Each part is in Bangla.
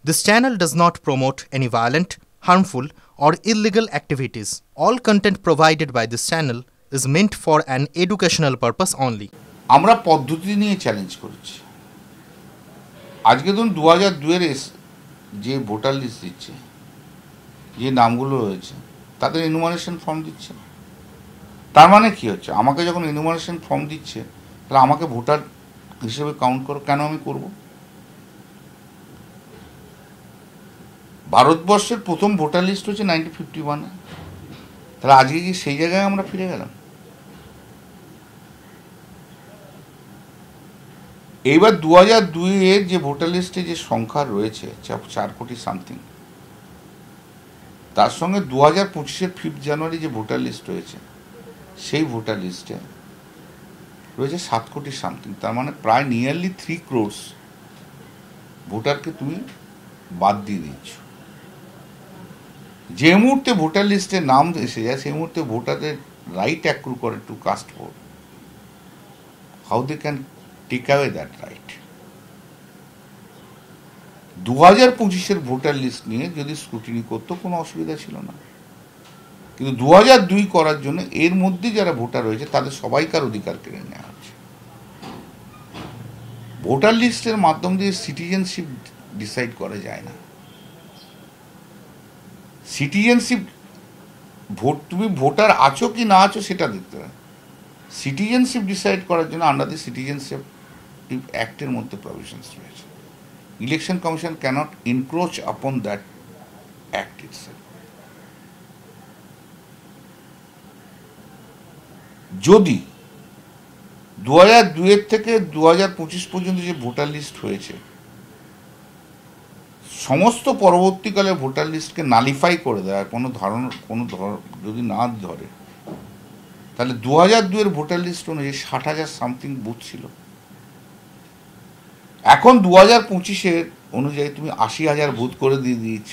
This channel does not promote any violent, harmful, or illegal activities. All content provided by this channel is meant for an educational purpose only. আমরা পদ্ধতি নিয়ে চ্যালেঞ্জ করেছি। আজকে ধরুন 2002-এর যে ভোটার লিস্ট দিচ্ছে, যে নামগুলো রয়েছে তাদের এনুমারেশন ফর্ম দিচ্ছে না। তার মানে কি হচ্ছে, আমাকে যখন এনুমারেশন ফর্ম দিচ্ছে তাহলে আমাকে ভোটার হিসেবে কাউন্ট করো, কেন আমি করব? ভারতবর্ষের প্রথম ভোটার লিস্ট হচ্ছে 1951-এ, তাহলে আজকে কি সেই জায়গায় আমরা ফিরে গেলাম? এইবার 2002-এর যে ভোটার লিস্টে যে সংখ্যা রয়েছে 4 কোটি সামথিং, তার সঙ্গে 2025-এর 5 জানুয়ারি যে ভোটার লিস্ট রয়েছে সেই ভোটার লিস্টে রয়েছে 7 কোটি সামথিং। তার মানে প্রায় নিয়ারলি 3 crores ভোটারকে তুমি বাদ দিয়ে দিচ্ছ। যে মুহূর্তে ভোটার লিস্টে নাম এসে যায় সেই মুহূর্তে ভোটারদের রাইট অ্যাক্রু করে to cast vote. How they can take away that right? 2025-এর ভোটার লিস্ট নিয়ে যদি স্ক্রুটিনি করতো কোনো অসুবিধা ছিল না, কিন্তু 2002 করার জন্য এর মধ্যে যারা ভোটার রয়েছে তাদের সবাইকার অধিকার কেড়ে নেওয়া হচ্ছে। ভোটার লিস্টের মাধ্যম দিয়ে সিটিজেনশিপ ডিসাইড করা যায় না। সিটিজেনশিপ ভোট, তুমি ভোটার আছো কি না আছো সেটা দেখতে হবে। সিটিজেনশিপ ডিসাইড করার জন্য আন্ডার দি সিটিজেনশিপ অ্যাক্টের মধ্যে প্রভিশনস রয়েছে। ইলেকশন কমিশন ক্যানট এনক্রোচ আপন দ্যাট অ্যাক্ট ইটসেলফ। যদি 2002 থেকে 2025 পর্যন্ত যে ভোটার লিস্ট হয়েছে সমস্ত পরবর্তীকালে ভোটার লিস্টকে নালিফাই করে দেয়, যদি না ধরে, তাহলে 2002-এর ভোটার লিস্ট অনুযায়ী 60,000 সামথিং বুথ ছিল। এখন 2025-এর অনুযায়ী তুমি 80,000 বুথ করে দিয়ে দিয়েছ।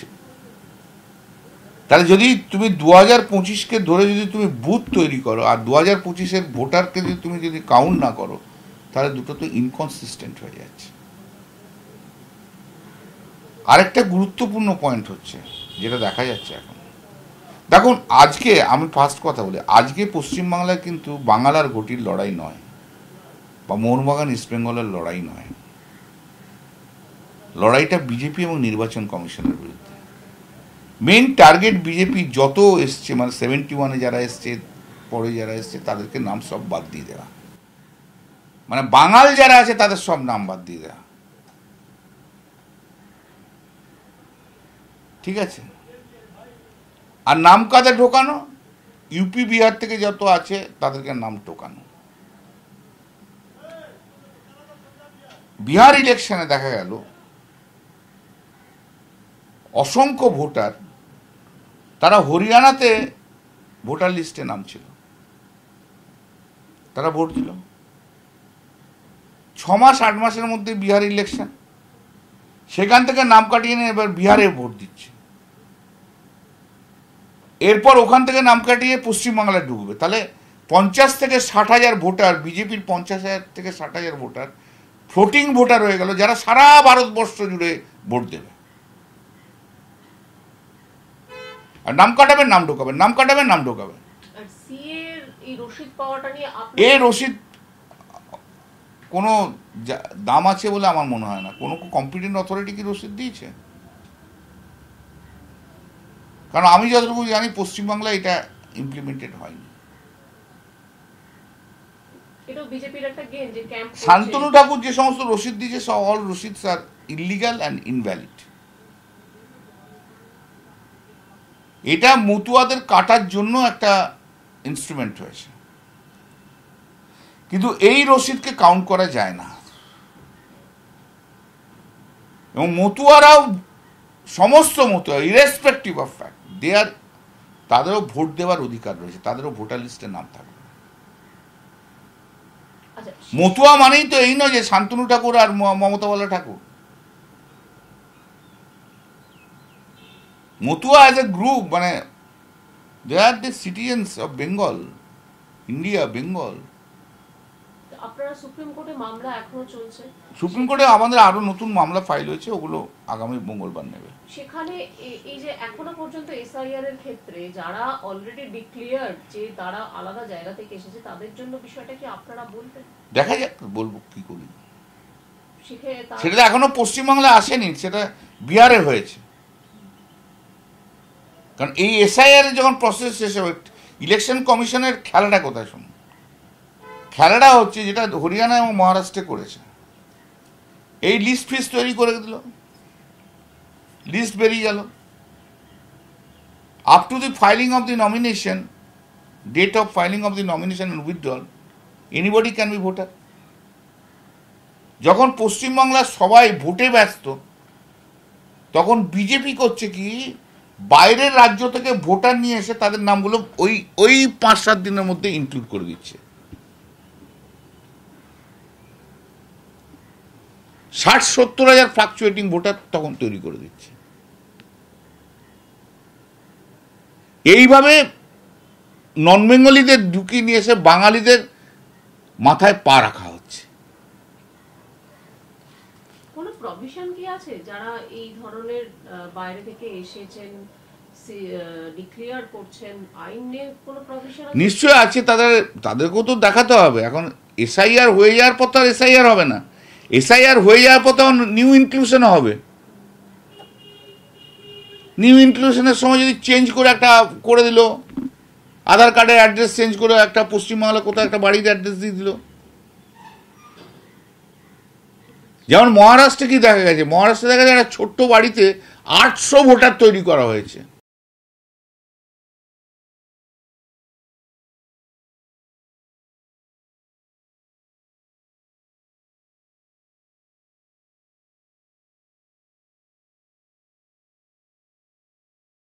তাহলে যদি তুমি 2025-কে ধরে যদি তুমি বুথ তৈরি করো আর 2025-এর ভোটারকে যদি কাউন্ট না করো, তাহলে দুটো তো ইনকনসিস্টেন্ট হয়ে যাচ্ছে। আরেকটা গুরুত্বপূর্ণ পয়েন্ট হচ্ছে যেটা দেখা যাচ্ছে এখন, দেখুন আজকে আমি ফার্স্ট কথা বলি, আজকে পশ্চিমবাংলায় কিন্তু বাঙাল আর ঘটির লড়াই নয়, বা মোহনবাগান ইস্টবেঙ্গলের লড়াই নয়। লড়াইটা বিজেপি এবং নির্বাচন কমিশনের বিরুদ্ধে। মেইন টার্গেট বিজেপি যত এসছে, মানে 71-এ যারা এসছে, পরে যারা এসছে, তাদেরকে নাম সব বাদ দিয়ে দেওয়া, মানে বাঙাল যারা আছে তাদের সব নাম বাদ দিয়ে দেওয়া। ঠিক আছে? আর নাম কাদের ঢোকানো? ইউপি বিহার থেকে যত আছে তাদেরকে নাম ঢোকানো। বিহার ইলেকশনে দেখা গেল অসংখ্য ভোটার তারা হরিয়ানাতে ভোটার লিস্টে নাম ছিল, তারা ভোট দিল। 6 মাস 8 মাসের মধ্যে বিহার ইলেকশন, সেখান থেকে নাম কাটিয়ে নিয়ে এবার বিহারে ভোট দিচ্ছে। এরপর ওখান থেকে নাম কাটিয়ে পশ্চিমবাংলায় ঢুকবে। তাহলে 50 থেকে 60,000 ভোটার, বিজেপির 50,000 থেকে 60,000 ভোটার ফ্লোটিং ভোটার হয়ে গেল, যারা সারা ভারতবর্ষ জুড়ে ভোট দেবে। আর নাম কাটাবেন, নাম ঢোকাবেন, নাম কাটাবেন, নাম ঢোকাবেন। এই রসিদ কোনো দাম আছে বলে আমার মনে হয় না। কোনো কম্পিটেন্ট অথরিটি কি রসিদ দিয়েছে? কারণ আমি যতটুকু জানি পশ্চিমবাংলায় এটা ইমপ্লিমেন্টেড হয়নি। শান্তনু ঠাকুর যে সমস্ত রসিদ দিয়েছে, সব অল রসিদস আর ইলিগাল অ্যান্ড ইনভ্যালিড। এটা মতুয়াদের কাটার জন্য একটা ইনস্ট্রুমেন্ট হয়েছে, কিন্তু এই রসিদকে কাউন্ট করা যায় না। এবং মতুয়ারাও, সমস্ত মতুয়া ইরেসপেক্টিভ অফ ফ্যাক্ট, তাদেরও ভোট দেওয়ার অধিকার রয়েছে, তাদেরও ভোটার লিস্টে নাম থাকবে। মতুয়া মানেই তো এই নয় যে শান্তনু ঠাকুর আর Mamata Bala Thakur. Matua as a group, মানে they are the citizens of Bengal, India, Bengal. আপনারা সুপ্রিম কোর্টে মামলা এখনো চলছে, সুপ্রিম কোর্টে আমাদের আরো নতুন মামলা ফাইল হয়েছে, ওগুলো আগামী মঙ্গলবার নেবে। সেখানে এই যে এখনো পর্যন্ত এসআইআর এর ক্ষেত্রে যারা অলরেডি ডিক্লেয়ার্ড যে তারা আলাদা জায়গা থেকে এসেছে, তাদের জন্য বিষয়টা কি আপনারা বলবেন? দেখা যাক বলবো কি করি। সেটা এখনো পশ্চিমবাংলায় আসেনি, সেটা বিহারে হয়েছে। কারণ এই এসআইআর যখন প্রসেস শেষ হবে, ইলেকশন কমিশনের খেলাটা কোথায় শুনুন, খেলাটা হচ্ছে যেটা হরিয়ানা এবং মহারাষ্ট্রে করেছে, এই লিস্ট ফিস্ট তৈরি করে দিল, লিস্ট বেরিয়ে গেল, up to the filing of the nomination, date of filing of the nomination and withdrawal, anybody can be voter. যখন পশ্চিমবাংলার সবাই ভোটে ব্যস্ত, তখন বিজেপি করছে কি, বাইরের রাজ্য থেকে ভোটার নিয়ে এসে তাদের নামগুলো ওই 5-7 দিনের মধ্যে ইনক্লুড করে দিচ্ছে। 60-70 হাজার ফ্লাকচুয়েটিং ভোটার তখন তৈরি করে দিচ্ছে। এইভাবে নন বেঙ্গলিদের ঢুকিয়ে নিয়ে এসে বাঙালিদের মাথায় পা রাখা হচ্ছে। কোনো প্রভিশন কি আছে যারা এই ধরনের বাইরে থেকে এসেছেন ডিক্লেয়ার করছেন, আইনে কোনো প্রভিশন আছে? নিশ্চয় আছে, তাদেরকেও তো দেখাতে হবে। এখন এসআইআর হয়ে যাওয়ার পর তো আর এসআইআর হবে না, এসআইআর হয়ে যাওয়ার পর তখন নিউ ইনক্লুশন হবে। নিউ ইনক্লুশনের সময় যদি চেঞ্জ করে একটা করে দিল, আধার কার্ডের অ্যাড্রেস চেঞ্জ করে একটা পশ্চিমবাংলা কোথাও একটা বাড়ির অ্যাড্রেস দিয়ে দিল। যেমন মহারাষ্ট্রে কি দেখা গেছে, মহারাষ্ট্রে দেখা যায় একটা ছোট্ট বাড়িতে 800 ভোটার তৈরি করা হয়েছে।